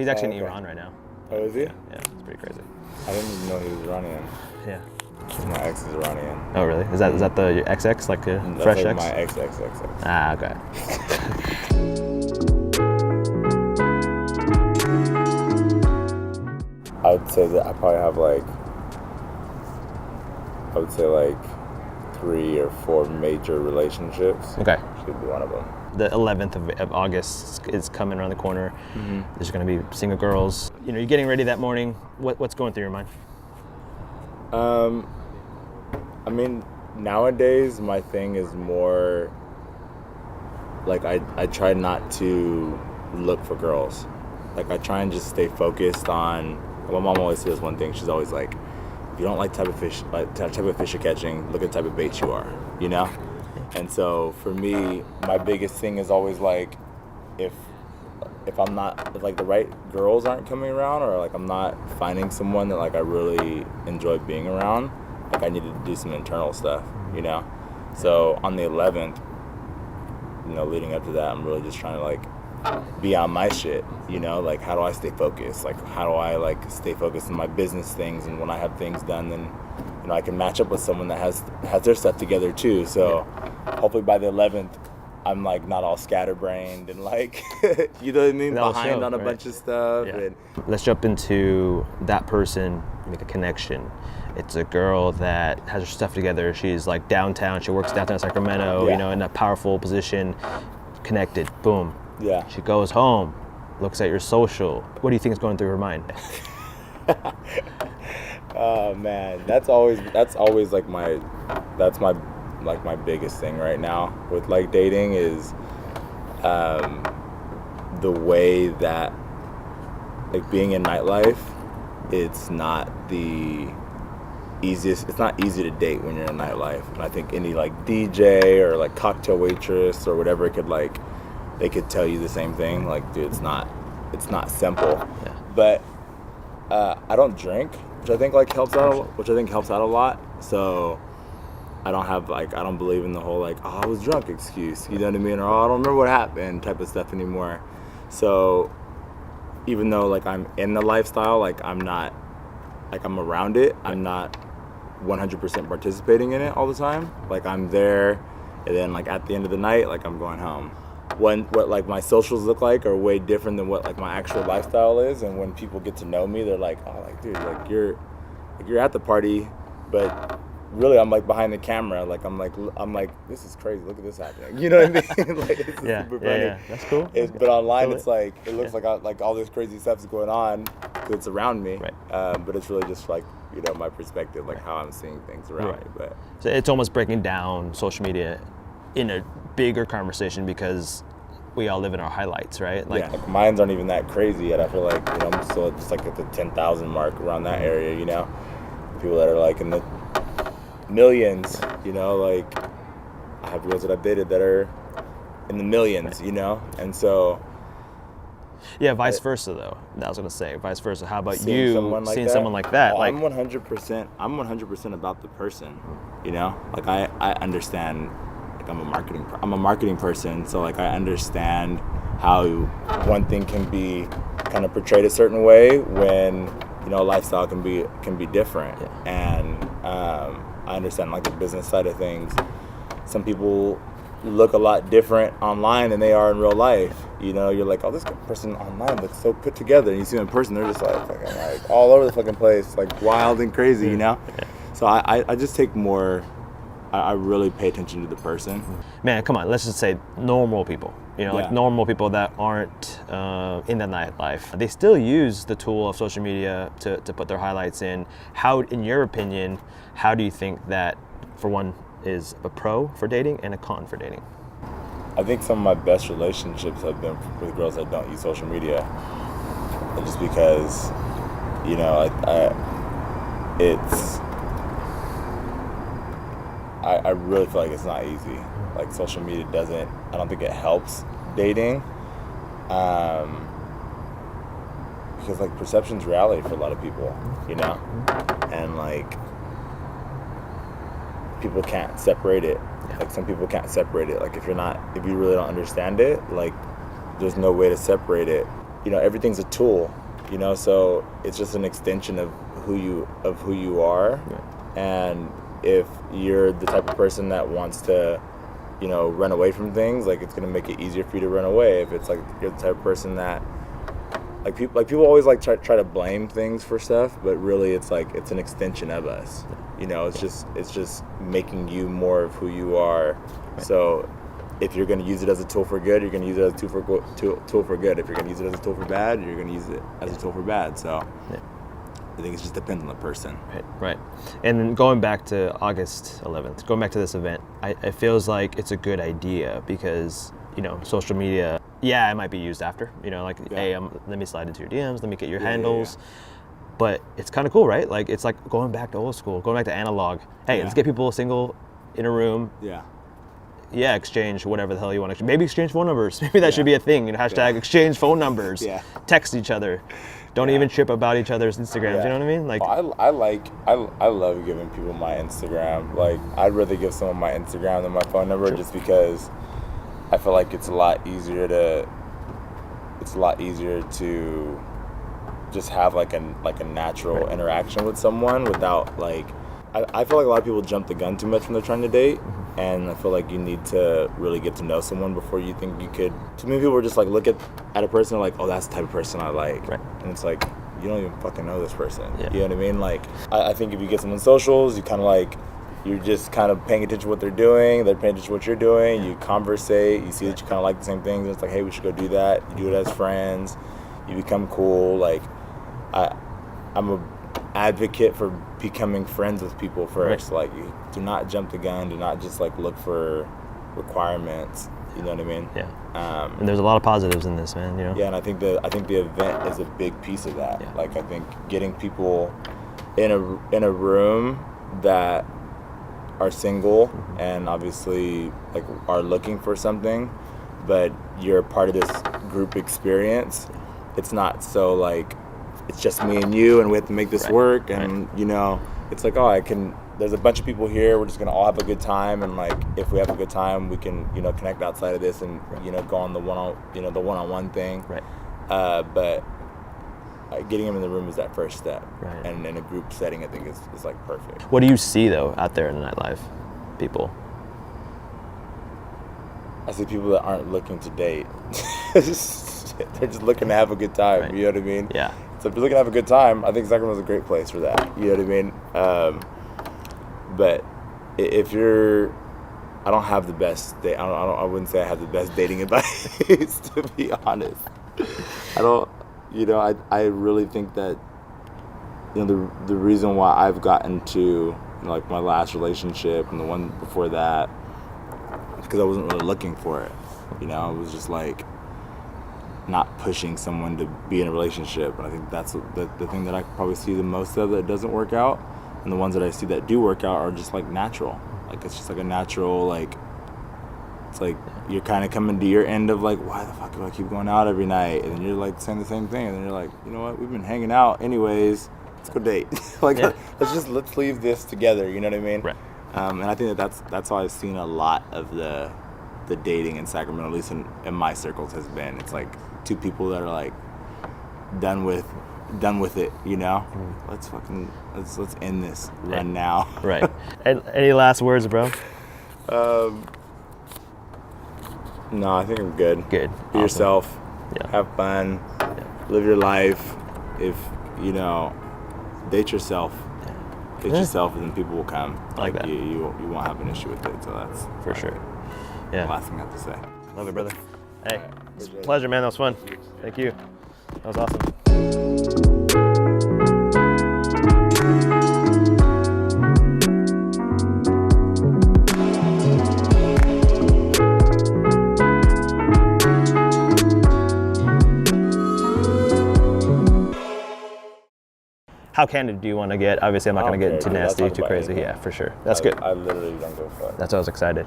He's actually in Iran right now. Oh, is he? Yeah, it's pretty crazy. I didn't even know he was Iranian. Yeah. My ex is Iranian. Oh, really? Is that the your XX, like a That's fresh like X? my ex. Ah, okay. I would say that I probably have like 3 or 4 major relationships. Okay. Should be one of them. The 11th of August is coming around the corner. Mm-hmm. There's going to be single girls. You know, you're getting ready that morning. What's going through your mind? I mean, nowadays my thing is more like I try not to look for girls. Like I try and just stay focused on. My mom always says one thing. She's always like, "If you don't like type of fish you're catching, look at the type of bait you are." You know. And so for me, my biggest thing is always like, if I'm not, if like the right girls aren't coming around, or like I'm not finding someone that like I really enjoy being around, like I need to do some internal stuff, you know? So on the 11th, you know, leading up to that, I'm really just trying to like be on my shit, you know? Like how do I stay focused? Like how do I like stay focused on my business things, and when I have things done, then you know I can match up with someone that has their stuff together too. So hopefully by the 11th, I'm like not all scatterbrained and like, you know what I mean, behind on a bunch of stuff. Yeah. And Let's jump into that person, make a connection. It's a girl that has her stuff together. She's like downtown. She works downtown Sacramento, Yeah. you know, in a powerful position, connected, boom. Yeah. She goes home, looks at your social. What do you think is going through her mind? Oh man, that's always like my biggest thing right now with like dating is the way that like being in nightlife, it's not the easiest. It's not easy to date when you're in nightlife. And I think any like DJ or like cocktail waitress or whatever they could tell you the same thing. Like, dude, it's not simple. Yeah. But I don't drink, which I think helps out a lot. So I don't believe in the whole like, oh, I was drunk excuse, you know what I mean, or oh, I don't remember what happened type of stuff anymore. So even though like I'm in the lifestyle, like I'm not, like I'm around it, I'm not 100% participating in it all the time. Like I'm there, and then like at the end of the night, like I'm going home. What like my socials look like are way different than what like my actual lifestyle is. And when people get to know me, they're like, oh, like dude, like you're at the party, but really I'm like behind the camera. Like I'm like this is crazy. Look at this happening. You know what I mean? Like it's Yeah, super funny. yeah, that's cool. But online, it's like it looks like all this crazy stuff's going on. It's around me. Right. But it's really just like, you know, my perspective, like how I'm seeing things around me. But So it's almost breaking down social media in a bigger conversation because we all live in our highlights, right? like mines aren't even that crazy yet. I feel like, you know, I'm still just like at the 10,000 mark around that area, you know. People that are like in the millions, you know, like I have girls that I've dated that are in the millions, you know. And so yeah, vice versa though. I was gonna say vice versa. How about seeing you someone like seeing that? someone like that? Oh, like I'm 100% about the person, you know. Like I understand. Like I'm a marketing person, so like I understand how one thing can be kind of portrayed a certain way when, you know, lifestyle can be different. Yeah. And I understand like the business side of things. Some people look a lot different online than they are in real life. You know, you're like, oh, this person online looks so put together, and you see them in person, they're just like fucking like all over the fucking place, like wild and crazy, you know. Yeah. So I just take more. I really pay attention to the person. Man, come on, let's just say normal people. You know, like Yeah. normal people that aren't in the nightlife. They still use the tool of social media to put their highlights in. How, in your opinion, how do you think that, for one, is a pro for dating and a con for dating? I think some of my best relationships have been with girls that don't use social media. And just because, you know, I really feel like it's not easy. Like social media I don't think it helps dating. Because like perception's reality for a lot of people, you know? And like people can't separate it. Like some people can't separate it. Like if you really don't understand it, like there's no way to separate it. everything's a tool, so it's just an extension of who you are. And if you're the type of person that wants to, run away from things, like, it's going to make it easier for you to run away. If it's like you're the type of person that, people always like try to blame things for stuff, but really it's like it's an extension of us. It's just making you more of who you are. Right. So if you're going to use it as a tool for good, you're going to use it as a tool for good. If you're going to use it as a tool for bad, you're going to use it as a tool for bad. So I think it just depends on the person. Right. And then going back to August 11th, going back to this event, it feels like it's a good idea because, social media, it might be used after, hey, let me slide into your DMs, let me get your handles. Yeah. But it's kind of cool, right? Like, it's like going back to old school, going back to analog. Hey, let's get people single in a room. Yeah, exchange whatever the hell you want to. Maybe exchange phone numbers. Maybe that should be a thing. Hashtag exchange phone numbers. Text each other. Don't even trip about each other's Instagrams. You know what I mean? Like, I love giving people my Instagram. Like, I'd rather give someone my Instagram than my phone number, just because I feel like it's a lot easier to just have like a natural interaction with someone without like. I feel like a lot of people jump the gun too much when they're trying to date, and I feel like you need to really get to know someone before you think you could. Too many people are just like look at a person and like, oh, that's the type of person I like, and it's like you don't even fucking know this person. You know what I mean? Like, I think if you get someone on socials, you kind of like, you're just kind of paying attention to what they're doing, they're paying attention to what you're doing, you conversate, you see that you kind of like the same things, and it's like, hey, we should go do that. You do it as friends, you become cool. Like, I'm a advocate for becoming friends with people first. Like, you do not jump the gun, do not just like look for requirements. You know what I mean? And there's a lot of positives in this, man. And I think the event is a big piece of that. Like, I think getting people in a room that are single and obviously like are looking for something, but you're part of this group experience. It's not so like it's just me and you and we have to make this work, and it's like, there's a bunch of people here, we're just gonna all have a good time, and like if we have a good time we can connect outside of this and go on the one-on-one thing. But getting them in the room is that first step, and in a group setting I think is like perfect. What do you see though out there in the nightlife, people? I see people that aren't looking to date. They're just looking to have a good time. You know what I mean? So if you're looking to have a good time, I think Sacramento's a great place for that. You know what I mean? But if you're, I don't have the best. I wouldn't say I have the best dating advice, to be honest. I don't. I really think that the reason why I've gotten to like my last relationship and the one before that, because I wasn't really looking for it. I was just like not pushing someone to be in a relationship, and I think that's the thing that I probably see the most of that doesn't work out, and the ones that I see that do work out are just like natural. Like, it's just like a natural, like, it's like you're kind of coming to your end of like, why the fuck do I keep going out every night? And then you're like saying the same thing, and then you're like, you know what, we've been hanging out anyways, let's go date. Let's leave this together. You know what I mean? And I think that's how I've seen a lot of the dating in Sacramento, at least in my circles, has been. It's like two people that are like done with it. Let's end this run now. And any last words, bro? No, I think I'm good. Be awesome. Yourself. Have fun. Live your life. If date yourself. Date yourself, and then people will come. Like that. You won't have an issue with it. So that's for sure. The last thing I have to say. Love it, brother. Hey, it's a pleasure, man. That was fun. Thank you. That was awesome. How candid do you want to get? Obviously, I'm not going to get too nasty, too crazy. Yeah, for sure. That's good. I literally don't go for it. That's why I was excited.